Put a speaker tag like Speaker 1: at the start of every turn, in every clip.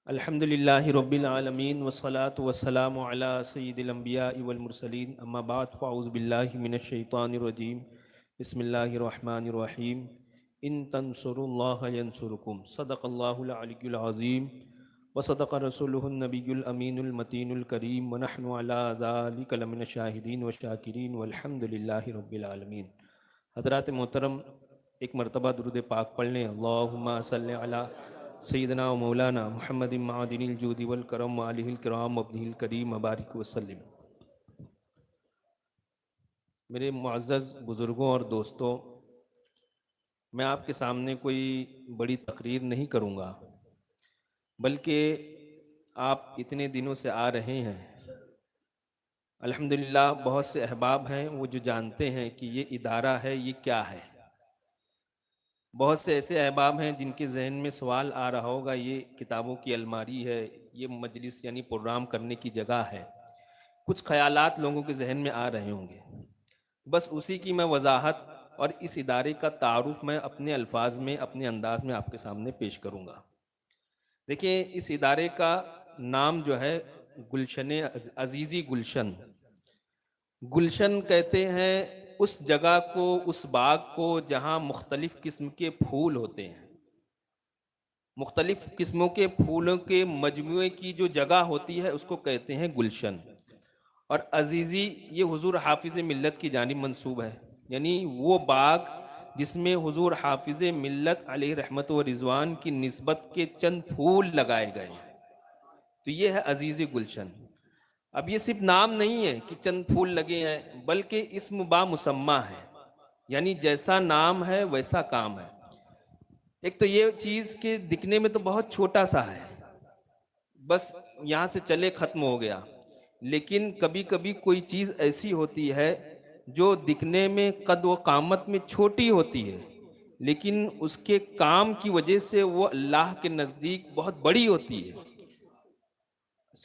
Speaker 1: الحمدللہ رب العالمین والصلاة والسلام علی سید الانبیاء والمرسلین اما بعد فاعوذ باللہ من الشیطان الرجیم بسم اللہ الرحمن الرحیم ان تنصروا اللہ ینصرکم صدق اللہ العلی العظیم وصدق رسولہ النبی الامین المتین الکریم ونحن علی ذالک لمن الشاہدین والشاکرین والحمدللہ رب العالمین۔ حضرات محترم، ایک مرتبہ درود پاک پڑھ لیں۔ اللہم صلی علی سیدنا و مولانا محمد معدن الجود والکرم وآلہ الکرام وابنہ الکریم مبارک وسلم۔ میرے معزز بزرگوں اور دوستوں، میں آپ کے سامنے کوئی بڑی تقریر نہیں کروں گا، بلکہ آپ اتنے دنوں سے آ رہے ہیں، الحمدللہ بہت سے احباب ہیں وہ جو جانتے ہیں کہ یہ ادارہ ہے، یہ کیا ہے۔ بہت سے ایسے احباب ہیں جن کے ذہن میں سوال آ رہا ہوگا یہ کتابوں کی الماری ہے، یہ مجلس یعنی پروگرام کرنے کی جگہ ہے۔ کچھ خیالات لوگوں کے ذہن میں آ رہے ہوں گے، بس اسی کی میں وضاحت اور اس ادارے کا تعارف میں اپنے الفاظ میں اپنے انداز میں آپ کے سامنے پیش کروں گا۔ دیکھیں، اس ادارے کا نام جو ہے گلشن عزیزی گلشن۔ گلشن کہتے ہیں اس جگہ کو، اس باغ کو جہاں مختلف قسم کے پھول ہوتے ہیں، مختلف قسموں کے پھولوں کے مجموعے کی جو جگہ ہوتی ہے اس کو کہتے ہیں گلشن۔ اور عزیزی یہ حضور حافظ ملت کی جانب منسوب ہے، یعنی وہ باغ جس میں حضور حافظ ملت علیہ رحمت و رضوان کی نسبت کے چند پھول لگائے گئے ہیں، تو یہ ہے عزیزی گلشن۔ اب یہ صرف نام نہیں ہے کہ چند پھول لگے ہیں، بلکہ اسم با مسمہ ہے، یعنی جیسا نام ہے ویسا کام ہے۔ ایک تو یہ چیز کہ دکھنے میں تو بہت چھوٹا سا ہے، بس یہاں سے چلے ختم ہو گیا، لیکن کبھی کبھی کوئی چیز ایسی ہوتی ہے جو دکھنے میں قد و قامت میں چھوٹی ہوتی ہے، لیکن اس کے کام کی وجہ سے وہ اللہ کے نزدیک بہت بڑی ہوتی ہے۔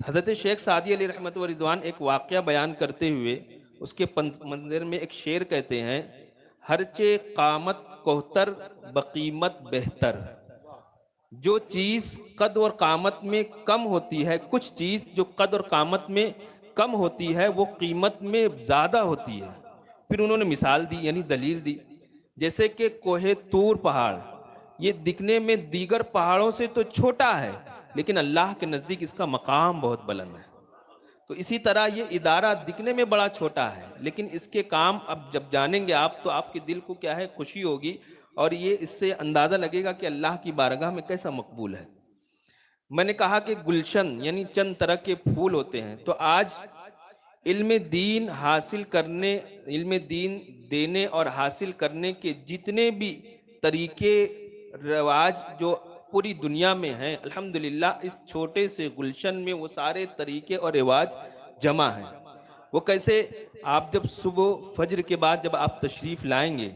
Speaker 1: حضرت شیخ سعدی علیہ رحمت و رضوان ایک واقعہ بیان کرتے ہوئے اس کے منظر میں ایک شعر کہتے ہیں: ہرچے قامت کوہتر بقیمت بہتر۔ جو چیز قد اور قامت میں کم ہوتی ہے، کچھ چیز جو قد اور قامت میں کم ہوتی ہے وہ قیمت میں زیادہ ہوتی ہے۔ پھر انہوں نے مثال دی، یعنی دلیل دی، جیسے کہ کوہ طور پہاڑ، یہ دکھنے میں دیگر پہاڑوں سے تو چھوٹا ہے، لیکن اللہ کے نزدیک اس کا مقام بہت بلند ہے۔ تو اسی طرح یہ ادارہ دکھنے میں بڑا چھوٹا ہے، لیکن اس کے کام اب جب جانیں گے آپ تو آپ کے دل کو کیا ہے، خوشی ہوگی، اور یہ اس سے اندازہ لگے گا کہ اللہ کی بارگاہ میں کیسا مقبول ہے۔ میں نے کہا کہ گلشن یعنی چند طرح کے پھول ہوتے ہیں، تو آج علم دین حاصل کرنے، علم دین دینے اور حاصل کرنے کے جتنے بھی طریقے رواج جو پوری دنیا میں ہیں، الحمدللہ اس چھوٹے سے گلشن میں وہ سارے طریقے اور رواج جمع ہیں۔ وہ کیسے؟ آپ جب صبح فجر کے بعد جب آپ تشریف لائیں گے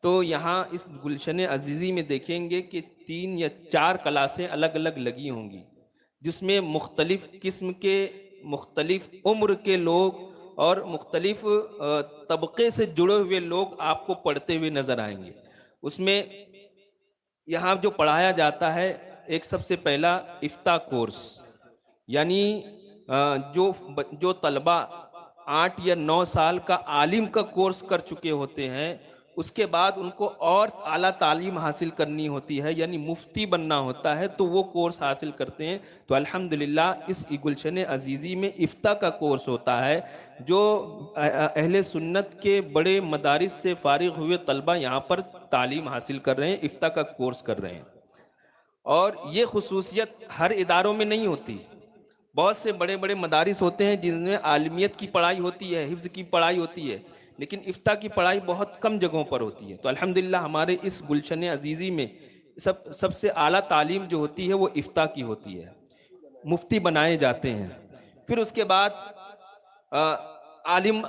Speaker 1: تو یہاں اس گلشن عزیزی میں دیکھیں گے کہ 3 یا 4 کلاسیں الگ الگ لگی ہوں گی، جس میں مختلف قسم کے، مختلف عمر کے لوگ اور مختلف طبقے سے جڑے ہوئے لوگ آپ کو پڑھتے ہوئے نظر آئیں گے۔ اس میں یہاں جو پڑھایا جاتا ہے، ایک سب سے پہلا افتاء کورس، یعنی جو طلبہ 8 یا 9 سال کا عالم کا کورس کر چکے ہوتے ہیں، اس کے بعد ان کو اور اعلیٰ تعلیم حاصل کرنی ہوتی ہے، یعنی مفتی بننا ہوتا ہے، تو وہ کورس حاصل کرتے ہیں۔ تو الحمدللہ اس گلشن عزیزی میں افتاء کا کورس ہوتا ہے، جو اہل سنت کے بڑے مدارس سے فارغ ہوئے طلبہ یہاں پر تعلیم حاصل کر رہے ہیں، افتاء کا کورس کر رہے ہیں۔ اور یہ خصوصیت ہر اداروں میں نہیں ہوتی، بہت سے بڑے بڑے مدارس ہوتے ہیں جن میں عالمیت کی پڑھائی ہوتی ہے، حفظ کی پڑھائی ہوتی ہے، لیکن افتاء کی پڑھائی بہت کم جگہوں پر ہوتی ہے۔ تو الحمدللہ ہمارے اس گلشن عزیزی میں سب سے اعلیٰ تعلیم جو ہوتی ہے وہ افتاء کی ہوتی ہے، مفتی بنائے جاتے ہیں۔ پھر اس کے بعد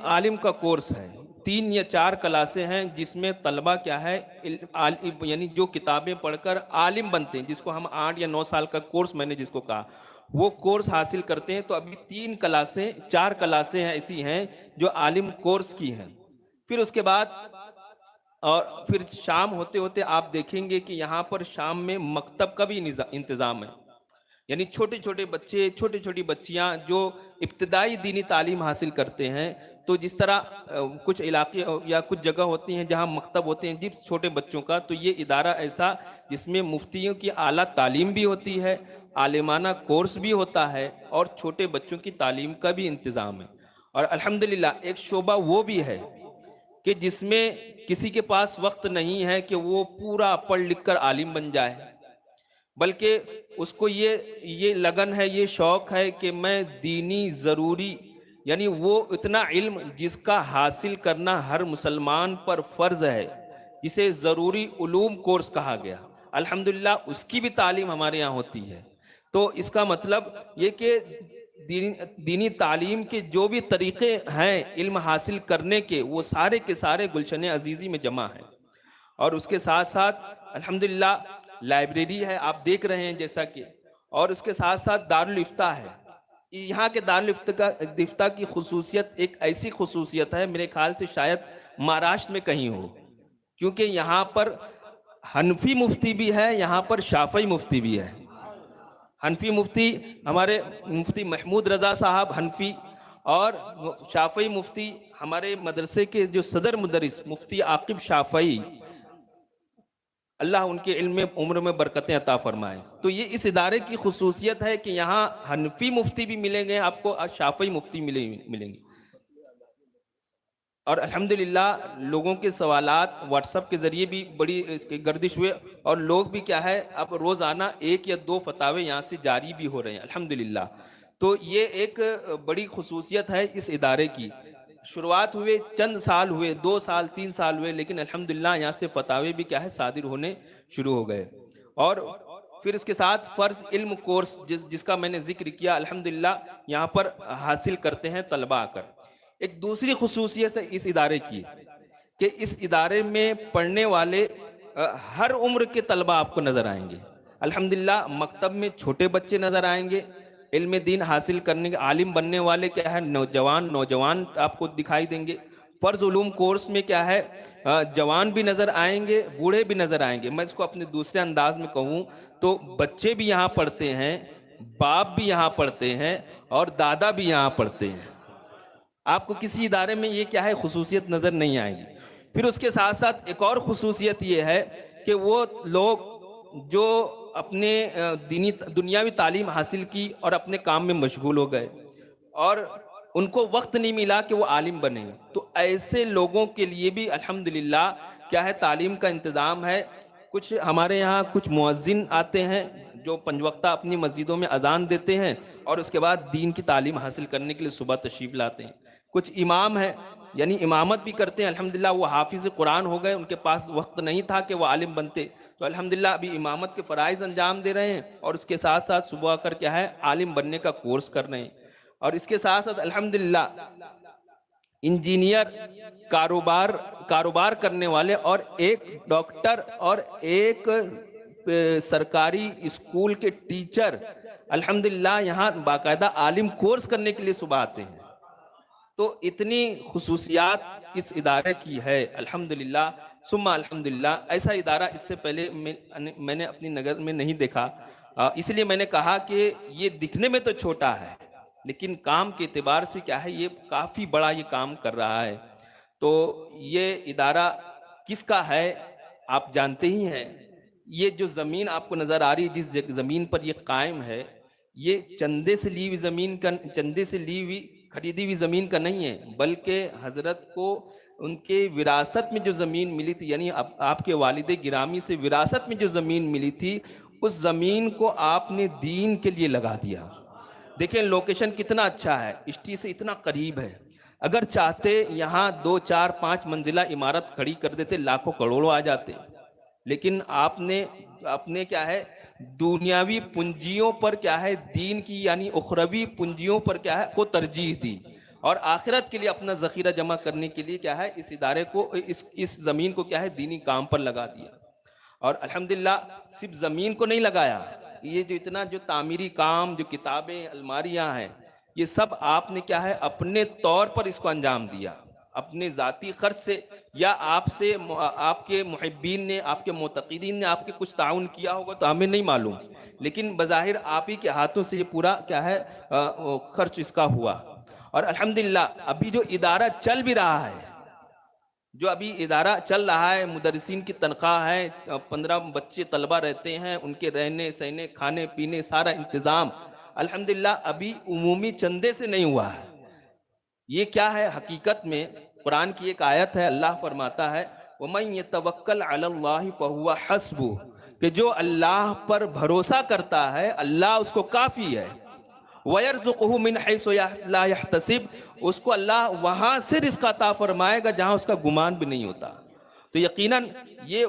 Speaker 1: عالم کا کورس ہے، 3 یا 4 کلاسیں ہیں جس میں طلبہ کیا ہے، یعنی جو کتابیں پڑھ کر عالم بنتے ہیں، جس کو ہم 8 یا 9 سال کا کورس میں نے جس کو کہا، وہ کورس حاصل کرتے ہیں۔ تو ابھی 4 کلاسیں ایسی ہیں جو عالم کورس کی ہیں۔ پھر اس کے بعد اور پھر شام ہوتے ہوتے آپ دیکھیں گے کہ یہاں پر شام میں مکتب کا بھی انتظام ہے، یعنی چھوٹے چھوٹے بچے، چھوٹی چھوٹی بچیاں جو ابتدائی دینی تعلیم حاصل کرتے ہیں، تو جس طرح کچھ علاقے یا کچھ جگہ ہوتی ہیں جہاں مکتب ہوتے ہیں جس چھوٹے بچوں کا، تو یہ ادارہ ایسا جس میں مفتیوں کی اعلیٰ تعلیم بھی ہوتی ہے، عالمانہ کورس بھی ہوتا ہے، اور چھوٹے بچوں کی تعلیم کا بھی انتظام ہے۔ اور الحمدللہ ایک شعبہ وہ بھی ہے کہ جس میں کسی کے پاس وقت نہیں ہے کہ وہ پورا پڑھ لکھ کر عالم بن جائے، بلکہ اس کو یہ لگن ہے، یہ شوق ہے کہ میں دینی ضروری، یعنی وہ اتنا علم جس کا حاصل کرنا ہر مسلمان پر فرض ہے، جسے ضروری علوم کورس کہا گیا، الحمدللہ اس کی بھی تعلیم ہمارے یہاں ہوتی ہے۔ تو اس کا مطلب یہ کہ دینی تعلیم کے جو بھی طریقے ہیں علم حاصل کرنے کے، وہ سارے کے سارے گلشن عزیزی میں جمع ہیں۔ اور اس کے ساتھ ساتھ الحمدللہ لائبریری ہے، آپ دیکھ رہے ہیں جیسا کہ، اور اس کے ساتھ ساتھ دارالافتاء ہے۔ یہاں کے دارالافتاء کی خصوصیت ایک ایسی خصوصیت ہے، میرے خیال سے شاید مہاراشٹر میں کہیں ہو، کیونکہ یہاں پر حنفی مفتی بھی ہے، یہاں پر شافعی مفتی بھی ہے۔ حنفی مفتی ہمارے مفتی محمود رضا صاحب حنفی، اور شافعی مفتی ہمارے مدرسے کے جو صدر مدرس مفتی عاقب شافعی، اللہ ان کے علم میں عمر میں برکتیں عطا فرمائے۔ تو یہ اس ادارے کی خصوصیت ہے کہ یہاں حنفی مفتی بھی ملیں گے آپ کو، اور شافعی مفتی ملیں گے۔ اور الحمدللہ لوگوں کے سوالات واٹس ایپ کے ذریعے بھی بڑی اس کی گردش ہوئے، اور لوگ بھی کیا ہے اب روزانہ 1 یا 2 فتاوے یہاں سے جاری بھی ہو رہے ہیں الحمدللہ۔ تو یہ ایک بڑی خصوصیت ہے اس ادارے کی۔ شروعات ہوئے چند سال ہوئے، 2 سال 3 سال ہوئے، لیکن الحمدللہ یہاں سے فتاوے بھی کیا ہے صادر ہونے شروع ہو گئے۔ اور پھر اس کے ساتھ فرض علم کورس جس کا میں نے ذکر کیا، الحمدللہ یہاں پر حاصل کرتے ہیں طلبہ آ کر۔ ایک دوسری خصوصیت ہے اس ادارے کی کہ اس ادارے میں پڑھنے والے ہر عمر کے طلبہ آپ کو نظر آئیں گے۔ الحمدللہ مکتب میں چھوٹے بچے نظر آئیں گے، علم دین حاصل کرنے کے عالم بننے والے کیا ہے نوجوان آپ کو دکھائی دیں گے۔ فرض علوم کورس میں کیا ہے جوان بھی نظر آئیں گے، بوڑھے بھی نظر آئیں گے۔ میں اس کو اپنے دوسرے انداز میں کہوں تو بچے بھی یہاں پڑھتے ہیں، باپ بھی یہاں پڑھتے ہیں، اور دادا بھی یہاں پڑھتے ہیں۔ آپ کو کسی ادارے میں یہ کیا ہے خصوصیت نظر نہیں آئے گی۔ پھر اس کے ساتھ ساتھ ایک اور خصوصیت یہ ہے کہ وہ لوگ جو اپنے دنیاوی تعلیم حاصل کی اور اپنے کام میں مشغول ہو گئے، اور ان کو وقت نہیں ملا کہ وہ عالم بنے، تو ایسے لوگوں کے لیے بھی الحمدللہ کیا ہے تعلیم کا انتظام ہے۔ کچھ ہمارے یہاں کچھ مؤذن آتے ہیں جو 5 وقتہ اپنی مسجدوں میں اذان دیتے ہیں، اور اس کے بعد دین کی تعلیم حاصل کرنے کے لیے صبح تشریف لاتے ہیں۔ کچھ امام ہیں، یعنی امامت بھی کرتے ہیں، الحمدللہ وہ حافظ قرآن ہو گئے، ان کے پاس وقت نہیں تھا کہ وہ عالم بنتے، تو الحمدللہ ابھی امامت کے فرائض انجام دے رہے ہیں، اور اس کے ساتھ ساتھ صبح آ کر کیا ہے عالم بننے کا کورس کر رہے ہیں۔ اور اس کے ساتھ ساتھ الحمدللہ انجینئر، کاروبار کرنے والے، اور ایک ڈاکٹر، اور ایک سرکاری اسکول کے ٹیچر الحمدللہ یہاں باقاعدہ عالم کورس کرنے کے لیے صبح آتے ہیں۔ تو اتنی خصوصیات اس ادارے کی ہے الحمدللہ ثم الحمدللہ۔ ایسا ادارہ اس سے پہلے میں نے اپنی نظر میں نہیں دیکھا، اس لیے میں نے کہا کہ یہ دکھنے میں تو چھوٹا ہے لیکن کام کے اعتبار سے کیا ہے یہ کافی بڑا یہ کام کر رہا ہے۔ تو یہ ادارہ کس کا ہے آپ جانتے ہی ہیں۔ یہ جو زمین آپ کو نظر آ رہی ہے، جس زمین پر یہ قائم ہے، یہ چندے سے لی ہوئی خریدی ہوئی زمین کا نہیں ہے، بلکہ حضرت کو ان کے وراثت میں جو زمین ملی تھی، یعنی آپ کے والد گرامی سے وراثت میں جو زمین ملی تھی، اس زمین کو آپ نے دین کے لیے لگا دیا۔ دیکھیں لوکیشن کتنا اچھا ہے، اسٹی سے اتنا قریب ہے۔ اگر چاہتے یہاں 2 4 5 منزلہ عمارت کھڑی کر دیتے، لاکھوں کروڑوں آ جاتے، لیکن آپ نے اپنے کیا ہے دنیاوی پنجیوں پر کیا ہے دین کی یعنی اخروی پنجیوں پر کیا ہے کو ترجیح دی، اور آخرت کے لیے اپنا ذخیرہ جمع کرنے کے لیے کیا ہے اس ادارے کو اس زمین کو کیا ہے دینی کام پر لگا دیا۔ اور الحمدللہ صرف زمین کو نہیں لگایا، یہ جو اتنا جو تعمیری کام، جو کتابیں، الماریاں ہیں، یہ سب آپ نے کیا ہے اپنے طور پر اس کو انجام دیا۔ اپنے ذاتی خرچ سے یا آپ سے آپ کے محبین نے، آپ کے معتقدین نے آپ کے کچھ تعاون کیا ہوگا تو ہمیں نہیں معلوم، لیکن بظاہر آپ ہی کے ہاتھوں سے یہ پورا کیا ہے خرچ اس کا ہوا۔ اور الحمدللہ ابھی جو ادارہ چل بھی رہا ہے، جو ابھی ادارہ چل رہا ہے، مدرسین کی تنخواہ ہے، 15 بچے طلبہ رہتے ہیں، ان کے رہنے سہنے کھانے پینے سارا انتظام الحمدللہ ابھی عمومی چندے سے نہیں ہوا ہے۔ یہ کیا ہے حقیقت میں؟ قرآن کی ایک آیت ہے، اللہ فرماتا ہے وَمَن يَتَوَكَّلْ عَلَى اللَّهِ فَهُوَ حَسْبُهُ، کہ جو اللہ پر بھروسہ کرتا ہے اللہ اس کو کافی ہے۔ وَيَرْزُقُهُ مِنْ حَيْثُ لَا يَحْتَسِبُ، اس کو اللہ وہاں سے رزق عطا فرمائے گا جہاں اس کا گمان بھی نہیں ہوتا۔ تو یقیناً یہ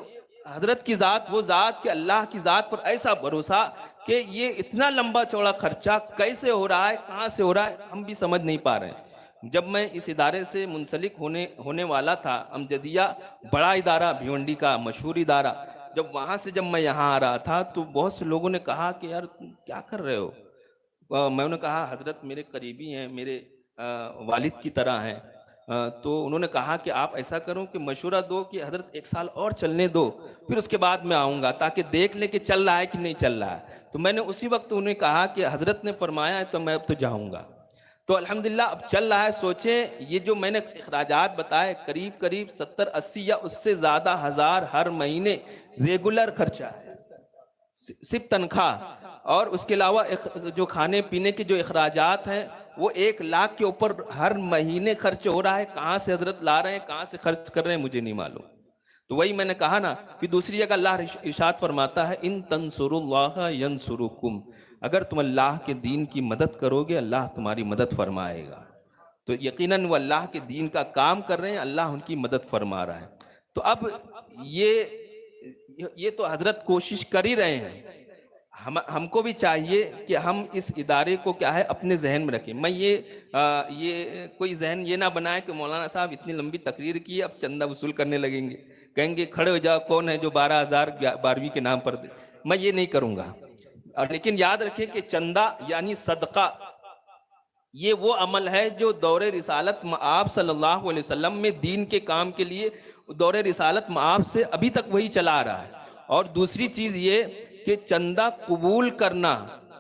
Speaker 1: حضرت کی ذات وہ ذات کہ اللہ کی ذات پر ایسا بھروسہ کہ یہ اتنا لمبا چوڑا خرچہ کیسے ہو رہا ہے، کہاں سے ہو رہا ہے، ہم بھی سمجھ نہیں پا رہے ہیں۔ جب میں اس ادارے سے منسلک ہونے والا تھا، امجدیہ بڑا ادارہ بھیونڈی کا مشہور ادارہ، جب وہاں سے جب میں یہاں آ رہا تھا تو بہت سے لوگوں نے کہا کہ یار تم کیا کر رہے ہو؟ میں نے کہا حضرت میرے قریبی ہیں، میرے والد کی طرح ہیں، تو انہوں نے کہا کہ آپ ایسا کرو کہ مشورہ دو کہ حضرت 1 سال اور چلنے دو، پھر اس کے بعد میں آؤں گا تاکہ دیکھ لیں کہ چل رہا ہے کہ نہیں چل رہا ہے۔ تو میں نے اسی وقت انہیں کہا کہ حضرت نے فرمایا ہے تو میں اب تو جاؤں گا۔ تو الحمدللہ اب چل رہا ہے۔ سوچیں یہ جو میں نے اخراجات بتائے قریب 70-80 یا اس سے زیادہ ہزار ہر مہینے ریگولر خرچہ ہے، صرف تنخواہ، اور اس کے علاوہ جو کھانے پینے کے جو اخراجات ہیں وہ 1 لاکھ کے اوپر ہر مہینے خرچ ہو رہا ہے۔ کہاں سے حضرت لا رہے ہیں، کہاں سے خرچ کر رہے ہیں مجھے نہیں معلوم۔ تو وہی میں نے کہا نا، پھر دوسری جگہ اللہ ارشاد فرماتا ہے ان تنصروا اللہ ینصرکم، اگر تم اللہ کے دین کی مدد کرو گے اللہ تمہاری مدد فرمائے گا۔ تو یقیناً وہ اللہ کے دین کا کام کر رہے ہیں، اللہ ان کی مدد فرما رہا ہے۔ تو اب یہ تو حضرت کوشش کر ہی رہے ہیں، ہم کو بھی چاہیے کہ ہم اس ادارے کو کیا ہے اپنے ذہن میں رکھیں۔ میں یہ کوئی ذہن یہ نہ بنائے کہ مولانا صاحب اتنی لمبی تقریر کی اب چندہ وصول کرنے لگیں گے، کہیں گے کھڑے ہو جاؤ کون ہے جو 12,000 12ویں کے نام پر دے۔ میں یہ نہیں کروں گا، اور لیکن یاد رکھیں کہ چندہ یعنی صدقہ یہ وہ عمل ہے جو دور رسالت مآب صلی اللہ علیہ وسلم میں دین کے کام کے لیے دور رسالت مآب سے ابھی تک وہی چلا آ رہا ہے۔ اور دوسری چیز یہ کہ چندہ قبول کرنا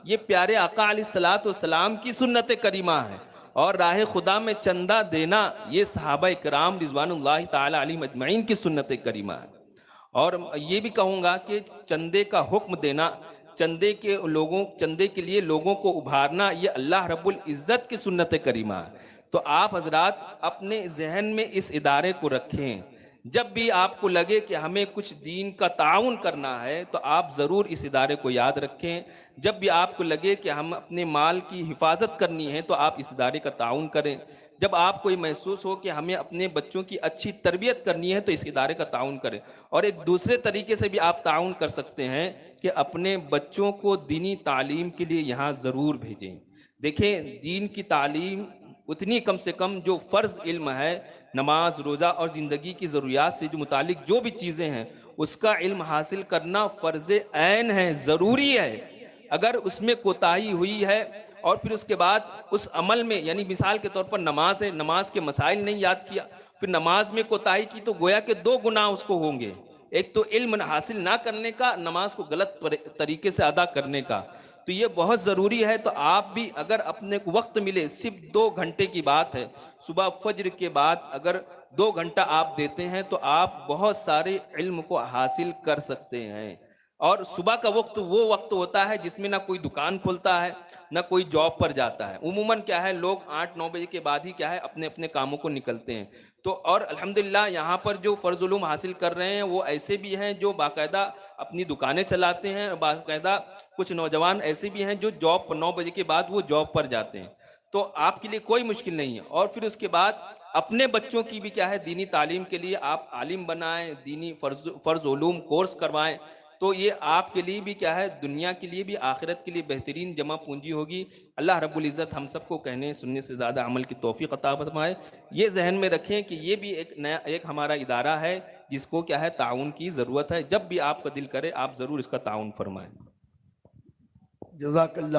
Speaker 1: یہ پیارے آقا علیہ الصلوۃ والسلام کی سنت کریمہ ہے، اور راہ خدا میں چندہ دینا یہ صحابہ کرام رضوان اللہ تعالی علیہم اجمعین کی سنت کریمہ ہے۔ اور یہ بھی کہوں گا کہ چندے کا حکم دینا، چندے کے لیے لوگوں کو ابھارنا یہ اللہ رب العزت کی سنت کریمہ ہے۔ تو آپ حضرات اپنے ذہن میں اس ادارے کو رکھیں، جب بھی آپ کو لگے کہ ہمیں کچھ دین کا تعاون کرنا ہے تو آپ ضرور اس ادارے کو یاد رکھیں۔ جب بھی آپ کو لگے کہ ہم اپنے مال کی حفاظت کرنی ہے تو آپ اس ادارے کا تعاون کریں۔ جب آپ کو یہ محسوس ہو کہ ہمیں اپنے بچوں کی اچھی تربیت کرنی ہے تو اس ادارے کا تعاون کریں۔ اور ایک دوسرے طریقے سے بھی آپ تعاون کر سکتے ہیں کہ اپنے بچوں کو دینی تعلیم کے لیے یہاں ضرور بھیجیں۔ دیکھیں دین کی تعلیم اتنی کم سے کم جو فرض علم ہے، نماز روزہ اور زندگی کی ضروریات سے جو متعلق جو بھی چیزیں ہیں اس کا علم حاصل کرنا فرض عین ہے، ضروری ہے۔ اگر اس میں کوتاہی ہوئی ہے اور پھر اس کے بعد اس عمل میں، یعنی مثال کے طور پر نماز ہے، نماز کے مسائل نہیں یاد کیا، پھر نماز میں کوتاہی کی تو گویا کہ 2 گناہ اس کو ہوں گے، ایک تو علم حاصل نہ کرنے کا، نماز کو غلط طریقے سے ادا کرنے کا۔ تو یہ بہت ضروری ہے۔ تو آپ بھی اگر اپنے کو وقت ملے، صرف 2 گھنٹے کی بات ہے، صبح فجر کے بعد اگر 2 گھنٹہ آپ دیتے ہیں تو آپ بہت سارے علم کو حاصل کر سکتے ہیں۔ اور صبح کا وقت وہ وقت ہوتا ہے جس میں نہ کوئی دکان کھلتا ہے نہ کوئی جاب پر جاتا ہے، عموماً کیا ہے لوگ 8-9 بجے کے بعد ہی کیا ہے اپنے اپنے کاموں کو نکلتے ہیں۔ تو اور الحمدللہ یہاں پر جو فرض علوم حاصل کر رہے ہیں وہ ایسے بھی ہیں جو باقاعدہ اپنی دکانیں چلاتے ہیں، باقاعدہ کچھ نوجوان ایسے بھی ہیں جو جاب پر 9 بجے کے بعد وہ جاب پر جاتے ہیں۔ تو آپ کے لیے کوئی مشکل نہیں ہے۔ اور پھر اس کے بعد اپنے بچوں کی بھی کیا ہے دینی تعلیم کے لیے آپ عالم بنائیں، دینی فرض علوم کورس کروائیں، تو یہ آپ کے لیے بھی کیا ہے دنیا کے لیے بھی آخرت کے لیے بہترین جمع پونجی ہوگی۔ اللہ رب العزت ہم سب کو کہنے سننے سے زیادہ عمل کی توفیق عطا فرمائے۔ یہ ذہن میں رکھیں کہ یہ بھی ایک ہمارا ادارہ ہے جس کو کیا ہے تعاون کی ضرورت ہے۔ جب بھی آپ کا دل کرے آپ ضرور اس کا تعاون فرمائیں۔
Speaker 2: جزاک اللہ